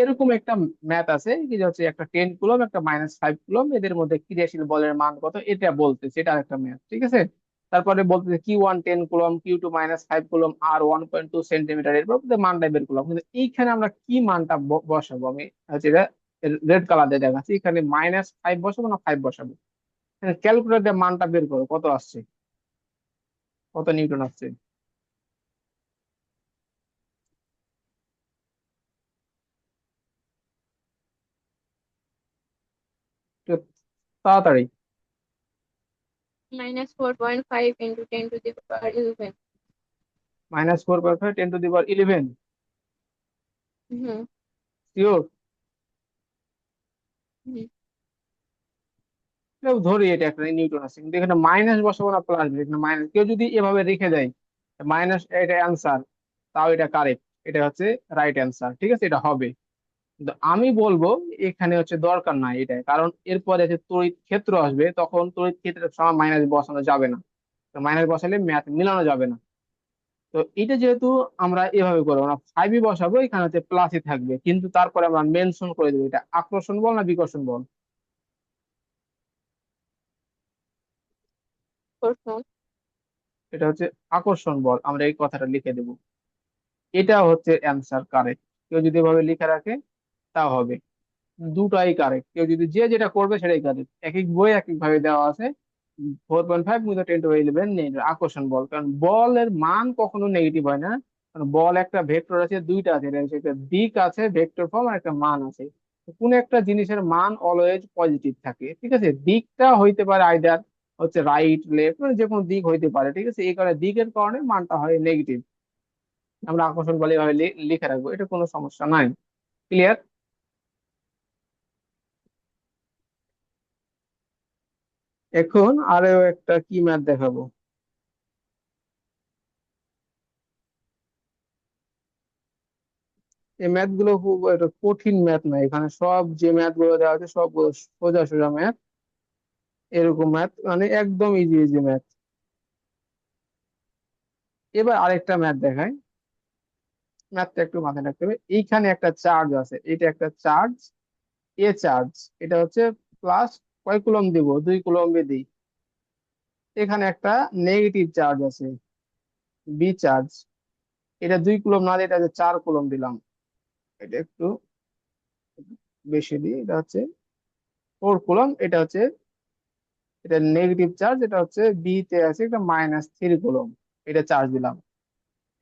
এরকম একটা ম্যাথ আছে কি যে হচ্ছে একটা 10 কুলম একটা -5 কুলম, এদের মধ্যে ক্রিয়াশীল বলের মান কত এটা বলতেছে, এটা একটা ম্যাথ, ঠিক আছে। তারপরে বলতেছে Q1 10 কুলম, Q2 -5 কুলম, আর 1.2 সেন্টিমিটার, এরপর মানটা বের করলাম। কিন্তু এইখানে আমরা কি মানটা বসাবো, আমি হচ্ছে এটা রেড কালার দিয়ে দেখাচ্ছি। এখানে -5 বসাবো না 5 বসাবো? ক্যালকুলেটর দিয়ে মানটা বের করো, কত আসছে, কত নিউটন আসছে। একটু তাড়াতাড়ি। -4.5 into 10 to the power 11. -4.5 10 to the power 11। Hmm. Sure? Hmm. ধরি এটা একটা নিউটন আছে, কিন্তু এখানে মাইনাস বসাবো না প্লাস, এখানে মাইনাস। কেউ যদি এভাবে রেখে দেয় মাইনাস, এটা অ্যান্সার, তাও এটা কারেক্ট, এটা হচ্ছে রাইট অ্যান্সার, ঠিক আছে, এটা হবে। কিন্তু আমি বলবো এখানে হচ্ছে দরকার নাই এটা, কারণ এরপরে যে তড়িৎ ক্ষেত্র আসবে তখন তড়িৎ ক্ষেত্রের সময় মাইনাস বসানো যাবে না, মাইনাস বসালে ম্যাথ মিলানো যাবে না। তো এটা যেহেতু আমরা এভাবে করবো না, 5ই বসাবো, এখানে হচ্ছে প্লাসই থাকবে, কিন্তু তারপরে আমরা মেনশন করে দেবো এটা আকর্ষণ বল না বিকর্ষণ বল। প্রশ্ন। এটা হচ্ছে আকর্ষণ বল, আমরা এই কথাটা লিখে দেবো। এটা হচ্ছে অ্যান্সার কারেক্ট। কেউ যদি এভাবে লিখে রাখে তাও হবে। দুটাই কারেক্ট, কেউ যদি যে যেটা করবে সেটাই কারেক্ট। এক এক বই এক এক ভাবে দেওয়া আছে। 4.5 মুদা 10 to 11 নেই আকর্ষণ বল, কারণ বলের মান কখনো নেগেটিভ হয় না। কারণ বল একটা ভেক্টর আছে, দুইটা আছে, এটা হচ্ছে একটা দিক আছে ভেক্টর ফর্ম, আর একটা মান আছে। তো কোন একটা জিনিসের মান অলওয়েজ পজিটিভ থাকে, ঠিক আছে। দিকটা হইতে পারে আইদার হচ্ছে রাইট লেফট, মানে যে কোনো দিক হইতে পারে, ঠিক আছে। এই কারণে দিকের কারণে মানটা হয় নেগেটিভ। আমরা আকর্ষণ বল এভাবে লিখে রাখবো, এটা কোনো সমস্যা নাই। ক্লিয়ার? এখন আরো একটা কি ম্যাথ দেখাবো। এই ম্যাথ গুলো খুব একটা কঠিন ম্যাথ না, এখানে সব যে ম্যাথ গুলো দেওয়া আছে সব সোজা সোজা ম্যাথ। এরকম ম্যাথ মানে একদম ইজি ইজি ম্যাথ। এবার আরেকটা ম্যাথ দেখাই। ম্যাথটা একটু মাথায় রাখতে হবে। এইখানে একটা চার্জ আছে, এটা একটা চার্জ, এ চার্জ। এটা হচ্ছে প্লাস, কয় কুলম দিব, 2 কুলম দিই। এখানে একটা নেগেটিভ চার্জ আছে, বি চার্জ। এটা 2 কুলম না দিয়ে এটা হচ্ছে 4 কুলম দিলাম। এটা একটু বেশি দিই, এটা হচ্ছে 4 কুলম। এটা হচ্ছে, এটা নেগেটিভ চার্জ, এটা হচ্ছে বি তে আছে একটা -3 কুলম। এটা চার্জ দিলাম।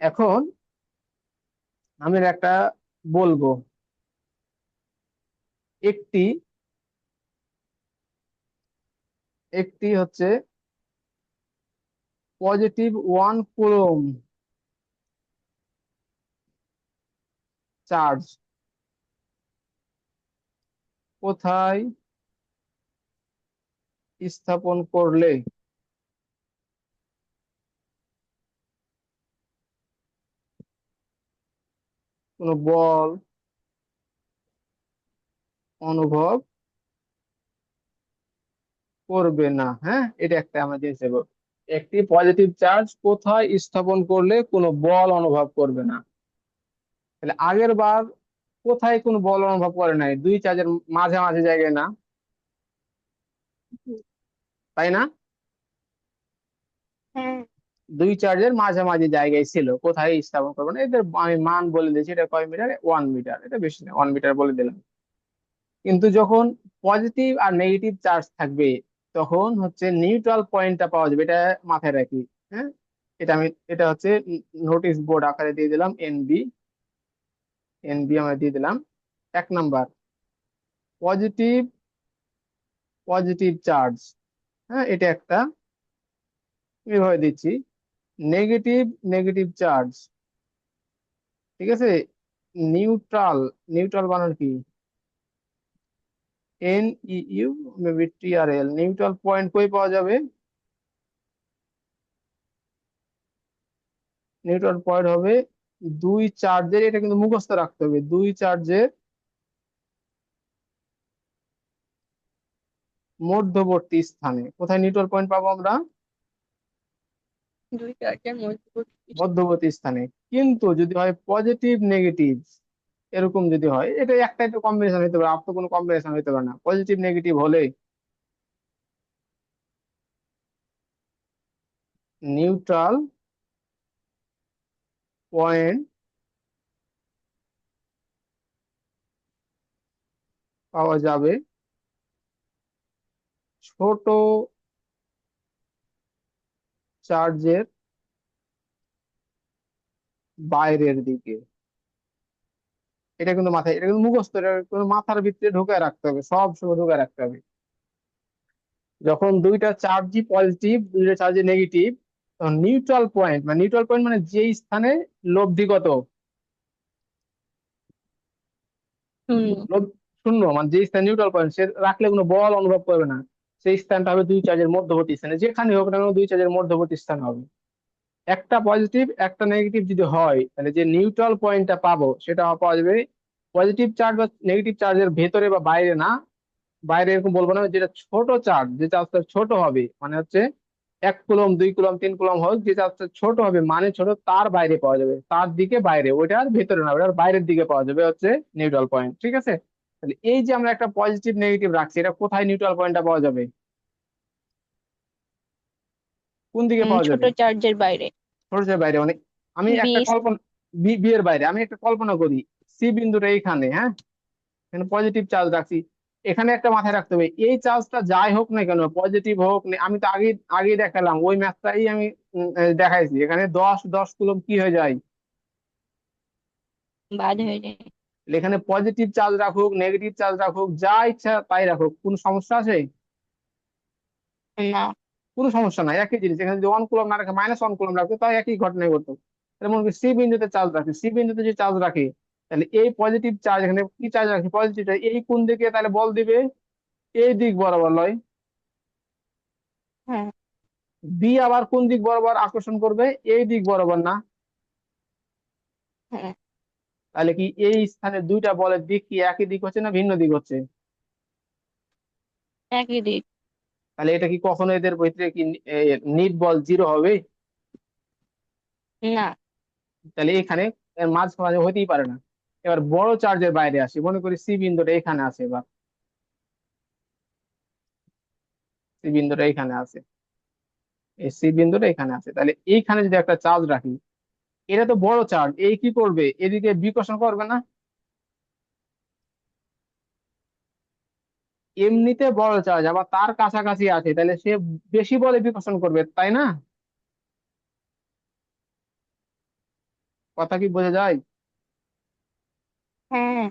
এখন আমি একটা বলবো, একটি একটি হচ্ছে +1 কুলম চার্জ কোথায় স্থাপন করলে কোনো বল অনুভব করবে না। হ্যাঁ, এটা একটা আমরা জিনিস দেবো, একটি পজিটিভ চার্জ কোথায় স্থাপন করলে কোনো বল অনুভব করবে না। তাহলে আগের বার কোথায় কোনো বল অনুভব করে নাই, দুই চার্জের মাঝামাঝি জায়গায় না, তাই না? হ্যাঁ। দুই চার্জের মাঝামাঝি জায়গায় ছিল, কোথায় স্থাপন করবো না। এদের আমি মান বলে দিয়েছি, এটা কয় মিটার, 1 মিটার, এটা বেশি না, 1 মিটার বলে দিলাম। কিন্তু যখন পজিটিভ আর নেগেটিভ চার্জ থাকবে তখন হচ্ছে নিউট্রাল পয়েন্টটা পাওয়া যাবে, এটা মাথায় রাখি। হ্যাঁ, এটা হচ্ছে নোটিশ বোর্ড আকারে দিয়ে দিলাম, এনবি। এনবি আমরা দিয়ে দিলাম। 1 নাম্বার, পজিটিভ পজিটিভ চার্জ, হ্যাঁ এটা একটা, এভাবে দিচ্ছি। নেগেটিভ নেগেটিভ চার্জ, ঠিক আছে। নিউট্রাল, নিউট্রাল বানান কি, NEU, maybe TRL। Neutral point কই পাওয়া যাবে, নিউট্রাল পয়েন্ট হবে দুই চার্জের, এটা কিন্তু মুখস্থ রাখতে হবে, দুই চার্জের মধ্যবর্তী স্থানে। কোথায় নিউট্রাল পয়েন্ট পাবো আমরা, দুই চার্জের মধ্যবর্তী। মধ্যবর্তী স্থানে। কিন্তু যদি হয় পজিটিভ নেগেটিভ, এরকম যদি হয়, এটা একটাই তো কম্বিনেশন হতে পারে, আর তো কোনো কম্বিনেশন হতে পারে না। পজিটিভ নেগেটিভ হলে নিউট্রাল পয়েন্ট পাওয়া যাবে ছোট চার্জের বাইরের দিকে। এটা কিন্তু মাথায়, এটা কিন্তু মুখস্থ, এটা কিন্তু মাথার ভিতরে ঢুকায় রাখতে হবে, সব সময় ঢুকায় রাখতে হবে। যখন দুইটা চার্জই পজিটিভ, দুইটা চার্জই নেগেটিভ, তখন নিউট্রাল পয়েন্ট, মানে নিউট্রাল পয়েন্ট মানে যে স্থানে লব্ধিগত শূন্য। লব- শূন্য, মানে যে স্থানে নিউট্রাল পয়েন্ট সে রাখলে কোনো বল অনুভব করবে না, সেই স্থানটা হবে দুই চার্জের মধ্যবর্তী স্থানে, যেখানে হোক না কেন দুই চার্জের মধ্যবর্তী স্থান হবে। একটা পজিটিভ একটা নেগেটিভ যদি হয়, তাহলে যে নিউট্রাল পয়েন্টটা পাবো সেটা পাওয়া যাবে পজিটিভ চার্জ বা নেগেটিভ চার্জের ভেতরে বা বাইরে না। বাইরে এরকম বলবো না, যেটা ছোট চার্জ, যে চার্জটা ছোট হবে মানে হচ্ছে 1 কুলম 2 কুলম 3 কুলম হোক, যে চার্জটা ছোট হবে মানে ছোট, তার বাইরে পাওয়া যাবে, তার দিকে বাইরে, ওইটার ভেতরে না, ওটার বাইরের দিকে পাওয়া যাবে হচ্ছে নিউট্রাল পয়েন্ট। ঠিক আছে, তাহলে এই যে আমরা একটা পজিটিভ নেগেটিভ রাখছি, এটা কোথায় নিউট্রাল পয়েন্টটা পাওয়া যাবে, কোন দিকে পাওয়া ছোট যাবে? চার্জের বাইরে। সোর্সের বাইরে, মানে আমি একটা বিশ। কল্পনা, বি এর বাইরে আমি একটা কল্পনা করি, সি বিন্দুটা এইখানে, হ্যাঁ, এখানে পজিটিভ চার্জ রাখছি। এখানে একটা মাথায় রাখতে হবে, এই চার্জটা যাই হোক না কেন, পজিটিভ হোক আমি তো আগে আগেই দেখালাম, ওই ম্যাথটাই আমি দেখাইছি, এখানে 10 10 কুলম কি হয়ে যায়, বাদ হয়ে যায়। এখানে পজিটিভ চার্জ রাখুক নেগেটিভ চার্জ রাখুক যা ইচ্ছা তাই রাখুক, কোনো সমস্যা আছে? না। কোনো সমস্যা নাই, একই জিনিস। এখানে যদি 1 কুলম না রাখে -1 কুলম রাখতো, তাই একই ঘটনাই ঘটতো। তাহলে মনে করি সি বিন্দুতে চার্জ রাখে, সি বিন্দুতে যদি চার্জ রাখে, তাহলে এই পজিটিভ চার্জ, এখানে কি চার্জ রাখে পজিটিভটা, এই কোন দিকে তাহলে বল দিবে, এই দিক বরাবর লয়। হ্যাঁ। বি আবার কোন দিক বরাবর আকর্ষণ করবে, এই দিক বরাবর না। হ্যাঁ। তাহলে কি এই স্থানে দুইটা বলের দিক কি একই দিক হচ্ছে না ভিন্ন দিক হচ্ছে? একই দিক। তাহলে এটা কি কখনো এদের ভিতরে কি নিট বল জিরো হবে? না। তাহলে এখানে এর মাঝখানে হতেই পারে না। এবার বড় চার্জের বাইরে আসি, মনে করি সি বিন্দুটা এখানে আছে, এবার সি বিন্দুটা এখানে আছে, এই সি বিন্দুটা এখানে আছে, তাহলে এইখানে যদি একটা চার্জ রাখি, এটা তো বড় চার্জ, এই কি করবে, এদিকে বিকর্ষণ করবে না? এমনিতে বড় চার্জ আবার তার কাছাকাছি আছে, তাহলে সে বেশি বলে বিকর্ষণ করবে, তাই না? কথা কি বোঝা যায়? হ্যাঁ।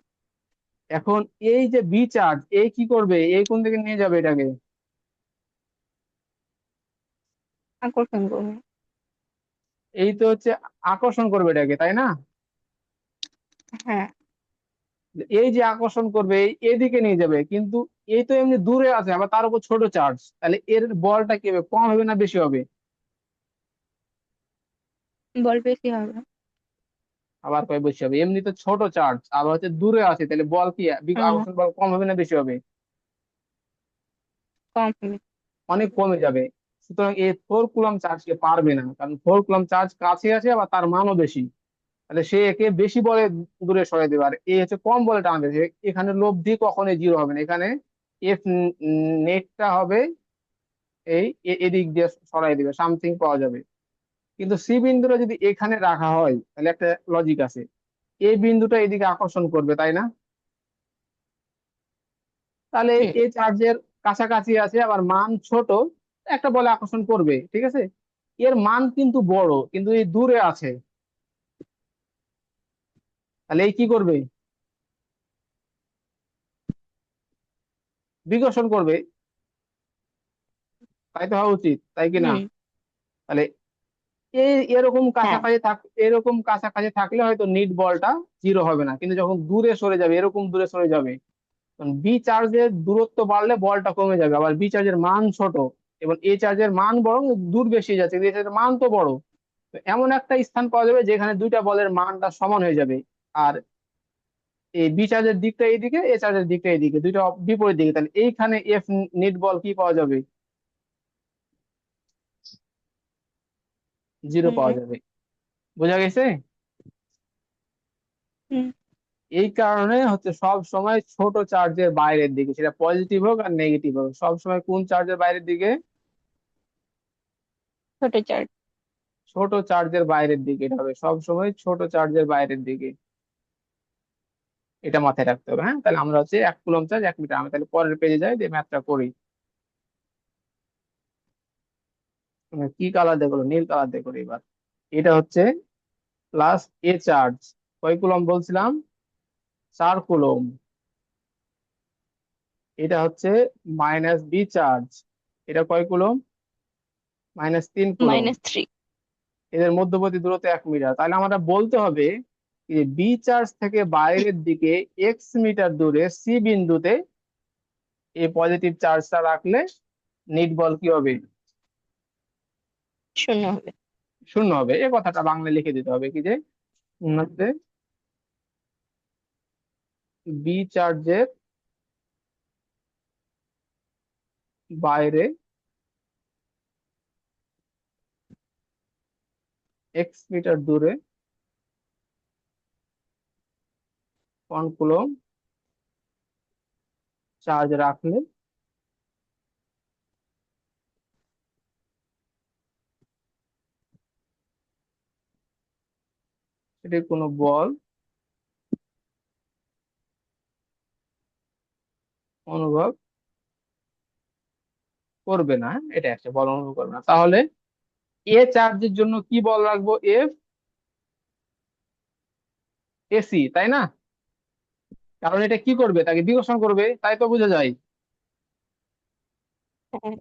এখন এই যে বি চার্জ, এই কি করবে, এই কোন দিকে নিয়ে যাবে এটাকে? আকর্ষণ করবে। এই তো হচ্ছে আকর্ষণ করবে এটাকে, তাই না? হ্যাঁ। এই যে আকর্ষণ করবে এদিকে নিয়ে যাবে, কিন্তু এই তো এমনি দূরে আছে, আবার তার উপর ছোট চার্জ, তাহলে এর বলটা কি হবে, কম হবে না বেশি হবে? বল বেশি হবে। আবার কয় বেশি হবে, এমনি তো ছোট চার্জ আবার হচ্ছে দূরে আছে, তাহলে বল কি হ্যাঁ, আকর্ষণ বল কম হবে না বেশি হবে? কম হবে। অনেক কমে যাবে। সুতরাং এই 4 কুলম চার্জকে পারবে না, কারণ 4 কুলম চার্জ কাছে আছে আবার তার মানও বেশি, তাহলে সে একে বেশি বলে দূরে সরাই দেবে, আর এ হচ্ছে কম বলে টানবে। এখানে লব্ধি কখনোই জিরো হবে না, এখানে এফ নেটটা হবে এই এদিক দিয়ে সরাই দিবে, সামথিং পাওয়া যাবে। কিন্তু সি বিন্দুটা যদি এখানে রাখা হয়, তাহলে একটা লজিক আছে, এই বিন্দুটা এদিকে আকর্ষণ করবে, তাই না? তাহলে হুম। এই চার্জের কাছাকাছি আছে আবার মান ছোট, একটা বলে আকর্ষণ করবে, ঠিক আছে। এর মান কিন্তু বড়, কিন্তু এই দূরে আছে, তাহলে এই কি করবে, বিকর্ষণ করবে, তাই তো হওয়া উচিত, তাই কি না? হুম। তাহলে এই হ্যাঁ। এরকম কাছাকাছি থাকলে হয়তো নিট বলটা জিরো হবে না, কিন্তু যখন দূরে সরে যাবে, এরকম দূরে সরে যাবে, বি চার্জের দূরত্ব বাড়লে বলটা কমে যাবে, আবার বি চার্জের মান ছোট এবং এ চার্জের মান বরং দূর বেশি যাচ্ছে, কিন্তু এ চার্জের মান তো বড়। তো এমন একটা স্থান পাওয়া যাবে যেখানে দুইটা বলের মানটা সমান হয়ে যাবে, আর এই বি চার্জের দিকটা এইদিকে, এ চার্জের দিকটা এইদিকে, দুইটা বিপরীত দিকে, তাহলে এইখানে এফ নিট বল কি পাওয়া যাবে, জিরো হুম। পাওয়া যাবে। বোঝা গেছে? হুম। এই কারণে হচ্ছে সব সময় ছোট চার্জের বাইরের দিকে, সেটা পজিটিভ হোক আর নেগেটিভ হোক, সব সময় কোন চার্জের বাইরের দিকে? ছোট চার্জ। ছোট চার্জের বাইরের দিকে, এটা হবে সব সময় ছোট চার্জের বাইরের দিকে। এটা মাথায় রাখতে হবে। হ্যাঁ, তাহলে আমরা হচ্ছে 1 কুলম্ব চার্জ 1 মিটার। আমি তাহলে পরের পেজে যাই, দিয়ে ম্যাথটা করি। কি কালার দিয়ে করবো? নীল কালার দিয়ে করি এবার। এটা হচ্ছে প্লাস এ চার্জ, কয় কুলম্ব বলছিলাম? 4 কুলম্ব। এটা হচ্ছে মাইনাস বি চার্জ, এটা কয় কুলম্ব? -3 কুলম্ব। -3। এদের মধ্যবর্তী দূরত্ব 1 মিটার। তাহলে আমরা বলতে হবে যে বি চার্জ থেকে বাইরের দিকে x মিটার দূরে সি বিন্দুতে এই পজিটিভ চার্জটা রাখলে নিট বল কি হবে? 0 হবে। 0 হবে। এই কথাটা বাংলায় লিখে দিতে হবে, কি যে হচ্ছে বি চার্জের বাইরে x মিটার দূরে 1 কুলম্ব চার্জ রাখলে সেটি কোনো বল অনুভব করবে না। এটা একটা বল অনুভব করবে না। তাহলে এ চার্জের জন্য কি বল রাখবো? এফ এসি, তাই না? কারণ এটা কি করবে? তাকে বিকর্ষণ করবে, তাই তো বোঝা যায়। হ্যাঁ।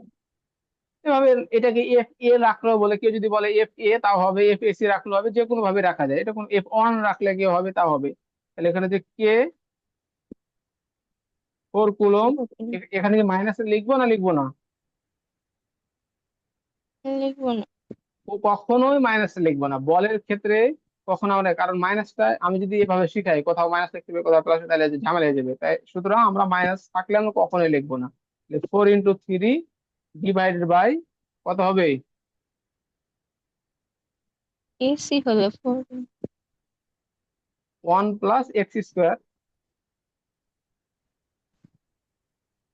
এভাবে এটাকে এফ এ রাখলেও বলে, কেউ যদি বলে এফ এ তাও হবে, এফ এসি রাখলেও হবে, যে কোনো ভাবে রাখা যায়। এটা কোন F1 রাখলে কি হবে তাও হবে। তাহলে এখানে যে কে 4 কুলম্ব, এখানে কি মাইনাসে লিখবো না লিখবো না? লিখবো না। ও কখনোই মাইনাসে লিখবো না বলের ক্ষেত্রে। কখনো আমরা, কারণ মাইনাসটা আমি যদি এভাবে শিখাই, কোথাও মাইনাস লিখতে হবে কোথাও প্লাস, তাহলে যে ঝামেলা হয়ে যাবে। তাই সুতরাং আমরা মাইনাস থাকলে আমরা কখনোই লিখবো না। 4 × 3 ডিভাইডেড বাই কত হবে? এসি হবে 4। 1 + x²,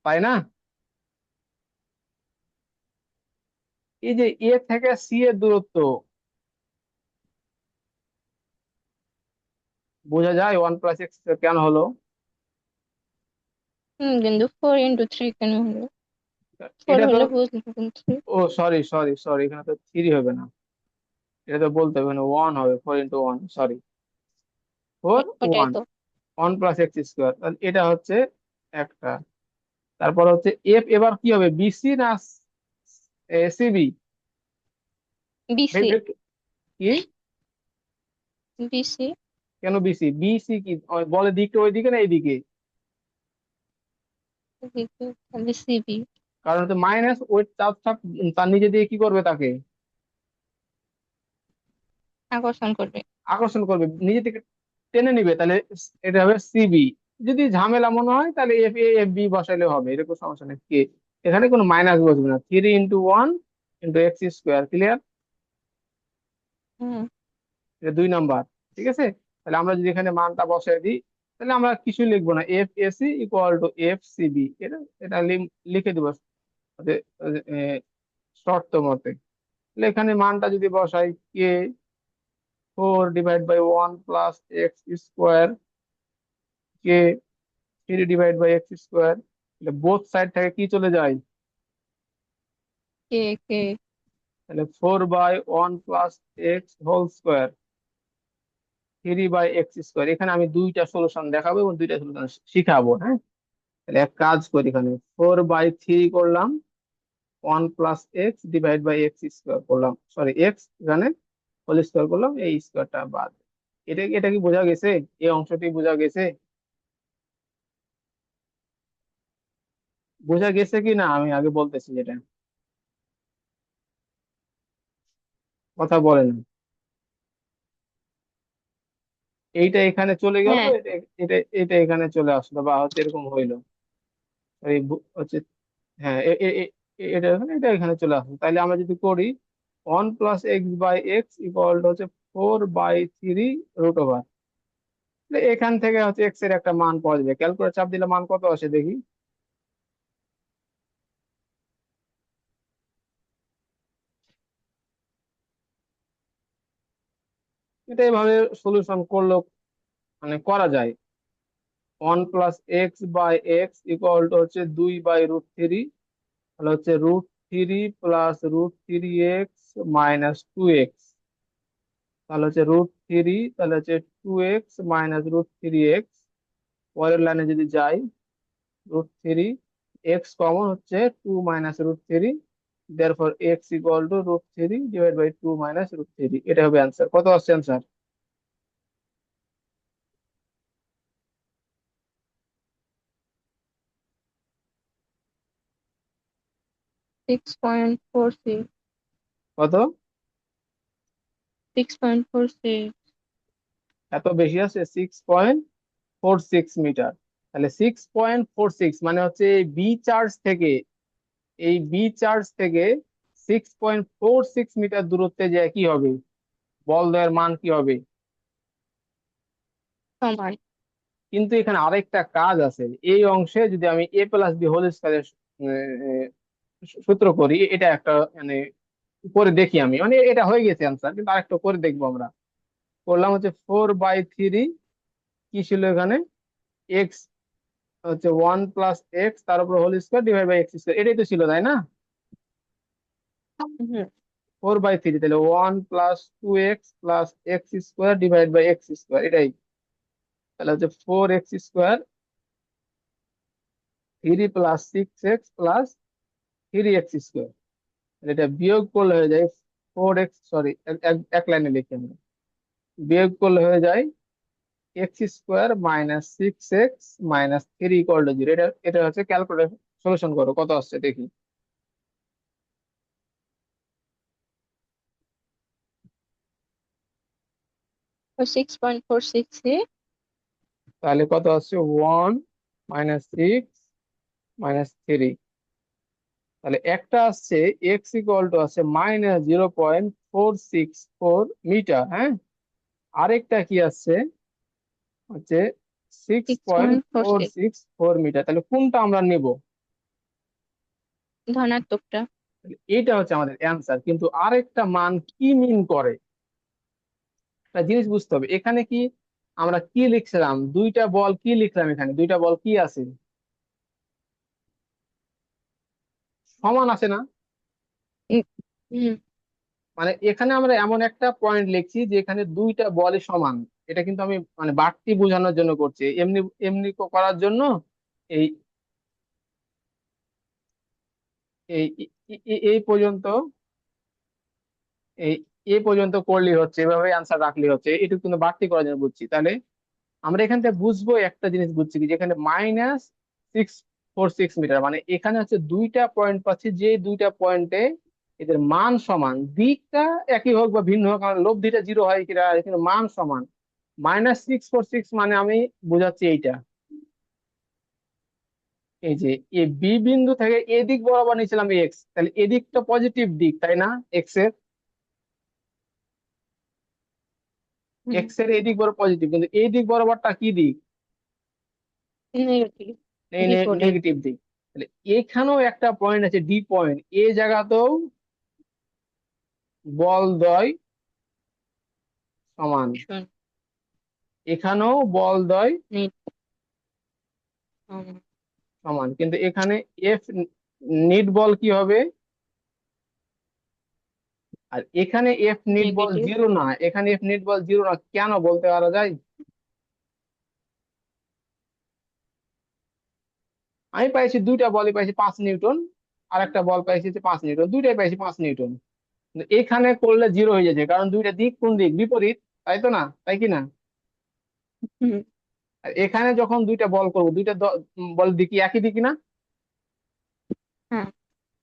তাই না? এই যে এ থেকে সি এর দূরত্ব বোঝা যায় 1 + x² কেন হলো? কিন্তু 4 × 3 কেন হলো? 4 এটা তো, হলে বুঝলো, কিন্তু 3। ও সরি সরি সরি, এখানে তো 3 হবে না, এটা তো বলতে হবে না, 1 হবে। 4 × 1, সরি, ফোর ওটাই ওয়ান তো। 1 + x²। তাহলে এটা হচ্ছে একটা। তারপর হচ্ছে এফ, এবার কি হবে? বিসি না সিবি? বিসি। কি? বিসি। কেন বিসি? বিসি কি বলে দিকটা ওইদিকে না এইদিকে? তাহলে সিবি। কারণ হচ্ছে মাইনাস ওই চার্জটা তার নিজে দিয়ে কি করবে? তাকে আকর্ষণ করবে। আকর্ষণ করবে, নিজে থেকে টেনে নিবে। তাহলে এটা হবে সিবি। যদি ঝামেলা মনে হয় তাহলে এফ এ এফ বি বসাইলে হবে, এরকম সমস্যা নেই। কে এখানে কোনো মাইনাস বসবে না। 3 × 1 × x², হুম। এটা 2 নাম্বার। ঠিক আছে। তাহলে আমরা যদি এখানে মানটা বসাই দিই, তাহলে আমরা কিছু লিখবো না, F AC equal to F CB. এটা এটা লিখে দিব শর্ত মতে। তাহলে এখানে মানটা যদি বসাই, কে 4/1 + x², কে 3/x², বোথ সাইড থেকে কি চলে যায়? কে কে। তাহলে 4/1 + x² 3/x²। এখানে আমি 2টা সলিউশন দেখাবো এবং 2টা সলিউশন শিখাবো। হ্যাঁ, তাহলে এক কাজ করি, এখানে 4/3 করলাম, 1 + x/(x² করলাম, সরি এক্স এখানে হোল স্কোয়ার করলাম, এই স্কোয়ারটা বাদ। এটা এটা কি বোঝা গেছে? এই অংশটি বোঝা গেছে? বোঝা গেছে কি না আমি আগে বলতেছি যেটা, কথা বলেন। এইটা এখানে চলে গেল, হ্যাঁ। এটা এটা এটা এখানে চলে আসলো, বা হচ্ছে এরকম হইলো। এই হচ্ছে, হ্যাঁ এটা এখানে, এটা এখানে চলে আসলো। তাহলে আমরা যদি করি 1 + x/x ইকুয়াল টু হচ্ছে 4/3 √ওভার এখান থেকে হচ্ছে এক্স এর একটা মান পাওয়া যাবে, ক্যালকুলেটর চাপ দিলে মান কত আসে দেখি। এটা এভাবে সলিউশন করলেও মানে করা যায়। 1 + x/x ইকুয়াল টু হচ্ছে 2/√3, তাহলে হচ্ছে √3 + √3x -2x, তাহলে হচ্ছে √3, তাহলে হচ্ছে 2x -√3x। পরের লাইনে যদি যাই, √3, এক্স কমন হচ্ছে 2 - √3, therefore x = √3 / 2 - √3। এটা হবে অ্যান্সার। কত আসছে অ্যান্সার? 6.46। কত? 6.46। এত বেশি আছে, 6.46 মিটার। তাহলে 6.46 মানে হচ্ছে এই বি চার্জ থেকে 6.46 মিটার দূরত্বে যায় কি হবে, বল দেওয়ার মান কি হবে? সমান। কিন্তু এখানে আরেকটা কাজ আছে। এই অংশে যদি আমি a+b হোল স্কয়ারের সূত্র করি, এটা একটা মানে করে দেখি আমি, মানে এটা হয়ে গেছে অ্যান্সার, কিন্তু আরেকটা করে দেখবো আমরা। করলাম হচ্ছে 4/3, কি ছিল এখানে, এক্স হচ্ছে 1 + x তার উপর হোল স্কয়ার / x স্কয়ার, এটাই তো ছিল তাই না? হুম। 4/3, তাহলে 1 + 2x + x² / x স্কয়ার, এটাই। তাহলে হচ্ছে 4x², 3 + 6x + 3x²। এটা বিয়োগ করলে হয়ে যায় 4x, সরি, এক লাইনে লিখি আমরা। বিয়োগ করলে হয়ে যায় x² - 6x - 3 = 0। এটা এটা হচ্ছে ক্যালকুলেটর সলিউশন করো, কত আসছে দেখি। 6.46 এ তাহলে কত আসছে, 1 - 6 - 3। তাহলে একটা আসছে x আছে -0.464 মিটার, আরেকটা কি আসছে হচ্ছে six six point point four four six six four meter তাহলে কোনটা আমরা নেব? ধনাত্মকটা। এটা হচ্ছে আমাদের অ্যান্সার, কিন্তু আরেকটা মান কি মিন করে, একটা জিনিস বুঝতে হবে। এখানে কি আমরা কি লিখছিলাম, দুইটা বল কি লিখলাম, এখানে দুইটা বল কি আছে, সমান আছে না? উম, হুম। মানে এখানে আমরা এমন একটা পয়েন্ট লিখছি যে এখানে দুইটা বলই সমান। এটা কিন্তু আমি মানে বাড়তি বোঝানোর জন্য করছি, এমনি এমনি করার জন্য এই এই এই পর্যন্ত, এই এই পর্যন্ত করলেই হচ্ছে, এভাবে আনসার রাখলেই হচ্ছে, এটুকু কিন্তু বাড়তি করার জন্য বুঝছি। তাহলে আমরা এখান থেকে বুঝবো একটা জিনিস, বুঝছি কি, যেখানে -646 মিটার, মানে এখানে হচ্ছে দুইটা পয়েন্ট পাচ্ছি, যে দুইটা পয়েন্টে এদের মান সমান, দিকটা একই হোক বা ভিন্ন হোক, কারণ লব্ধিটা 0 হয় কিনা, কিন্তু মান সমান। -646 মানে আমি বোঝাচ্ছি এইটা, এই যে এই বি বিন্দু থেকে এদিক বরাবর নিয়েছিলাম এক্স, তাহলে এদিকটা পজিটিভ দিক তাই না, এক্স এর, হুম। এক্স এর এদিক বরাবর পজিটিভ, কিন্তু এই দিক বরাবরটা কি দিক, নেগেটিভ। এই বিপরীত। নেগেটিভ দিক। তাহলে এখানেও একটা পয়েন্ট আছে ডি পয়েন্ট, এই জায়গাতেও বল দ্বয় সমান, শূন্য। এখানেও বল দ্বয় নিট। সমান। সমান, কিন্তু এখানে এফ নিট বল কি হবে, আর এখানে এফ নিট বল নেগেটিভ। 0 না, এখানে এফ নিট বল 0 না, কেন বলতে পারা যায়? আমি পাইছি দুইটা বলই পাইছি 5 নিউটন, আর একটা বল পাইছি হচ্ছে 5 নিউটন, দুইটাই পাইছি 5 নিউটন। কিন্তু এখানে করলে 0 হয়ে যাচ্ছে, কারণ দুইটা দিক কোন দিক, বিপরীত, তাই তো না, তাই কি না? হুম। আর এখানে যখন দুইটা বল করবো, দুইটা বল দিকে একই দিকে না, হ্যাঁ।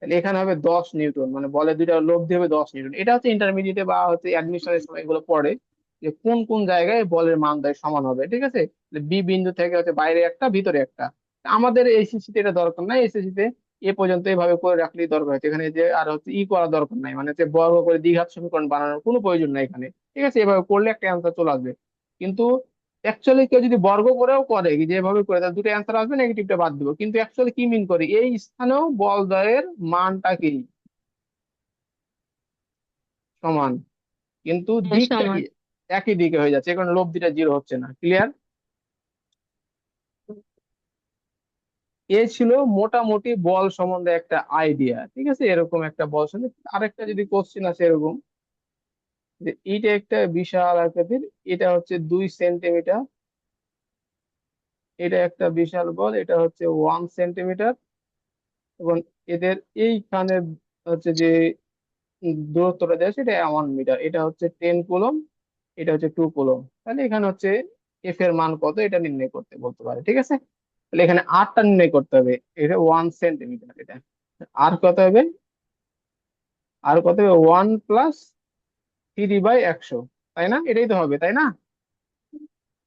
তাহলে এখানে হবে 10 নিউটন, মানে বলের দুইটা লব্ধি হবে 10 নিউটন। এটা হচ্ছে ইন্টারমিডিয়েটে বা হচ্ছে অ্যাডমিশনের সময় এগুলো পড়ে, যে কোন কোন জায়গায় বলের মান দেয় সমান হবে, ঠিক আছে। বি বিন্দু থেকে হচ্ছে বাইরে একটা ভিতরে একটা। আমাদের এসএসসি তে এটা দরকার নাই, এসএসসি তে এ পর্যন্ত এভাবে করে রাখলেই দরকার হচ্ছে, এখানে যে আর হচ্ছে করা দরকার নাই, মানে হচ্ছে বর্গ করে দ্বিঘাত সমীকরণ বানানোর কোনো প্রয়োজন নাই এখানে, ঠিক আছে। এভাবে করলে একটা অ্যান্সার চলে আসবে। কিন্তু অ্যাকচুয়ালি কেউ যদি বর্গ করেও করে, যেভাবে করে, তাহলে দুটো অ্যান্সার আসবে, নেগেটিভটা বাদ দিব, কিন্তু অ্যাকচুয়ালি কি মিন করে, এই স্থানেও বল দ্বয়ের মানটা কি সমান, কিন্তু হ্যাঁ, দিকটা কি সমান। একই দিকে হয়ে যাচ্ছে, এখন লব্ধিটা জিরো হচ্ছে না। ক্লিয়ার? এ ছিল মোটামুটি বল সম্বন্ধে একটা আইডিয়া, ঠিক আছে? এরকম একটা বল সম্বন্ধে আরেকটা যদি কোশ্চেন আছে এরকম, যে এইটা একটা বিশাল আকৃতির, এটা হচ্ছে 2 সেন্টিমিটার, এটা একটা বিশাল বল, এটা হচ্ছে 1 সেন্টিমিটার, এবং এদের এইখানে হচ্ছে যে দূরত্বটা দেয় সেটা 1 মিটার, এটা হচ্ছে 10 কুলম, এটা হচ্ছে 2 কুলম। তাহলে এখানে হচ্ছে এফ এর মান কত এটা নির্ণয় করতে বলতে পারে, ঠিক আছে? তাহলে এখানে আরটা নির্ণয় করতে হবে, এটা 1 সেন্টিমিটার, এটা আর কত হবে, আর কত হবে 1 + 3/100, তাই না? এটাই তো হবে, তাই না?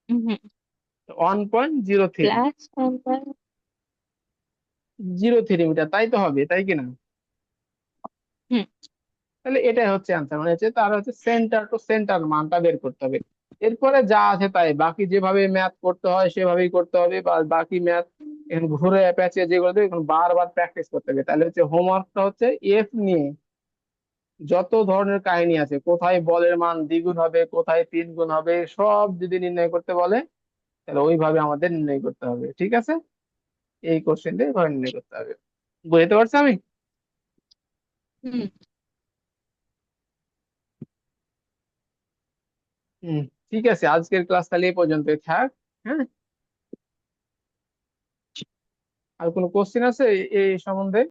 হুম। 1.03, প্লাস 1. 03 মিটার, তাই তো হবে, তাই কিনা? হুম। তাহলে এটাই হচ্ছে অ্যান্সার, মানে হচ্ছে তার হচ্ছে সেন্টার টু সেন্টার মানটা বের করতে হবে। এরপরে যা আছে তাই, বাকি যেভাবে ম্যাথ করতে হয় সেভাবেই করতে হবে, বা বাকি ম্যাথ এখন ঘুরে প্যাচে যেগুলো দেবে এখন বারবার প্র্যাকটিস করতে হবে। তাহলে হচ্ছে হোমওয়ার্কটা হচ্ছে এফ নিয়ে যত ধরনের কাহিনী আছে, কোথায় বলের মান দ্বিগুণ হবে, কোথায় 3 গুণ হবে, সব যদি নির্ণয় করতে বলে তাহলে ওইভাবে আমাদের নির্ণয় করতে হবে, ঠিক আছে? এই কোশ্চেনটা এভাবে নির্ণয় করতে হবে। বুঝতে পারছি আমি? হুম। হম। ঠিক আছে, আজকের ক্লাস তাহলে এই পর্যন্তই থাক। হ্যাঁ, আর কোনো কোশ্চেন আছে এই সম্বন্ধে?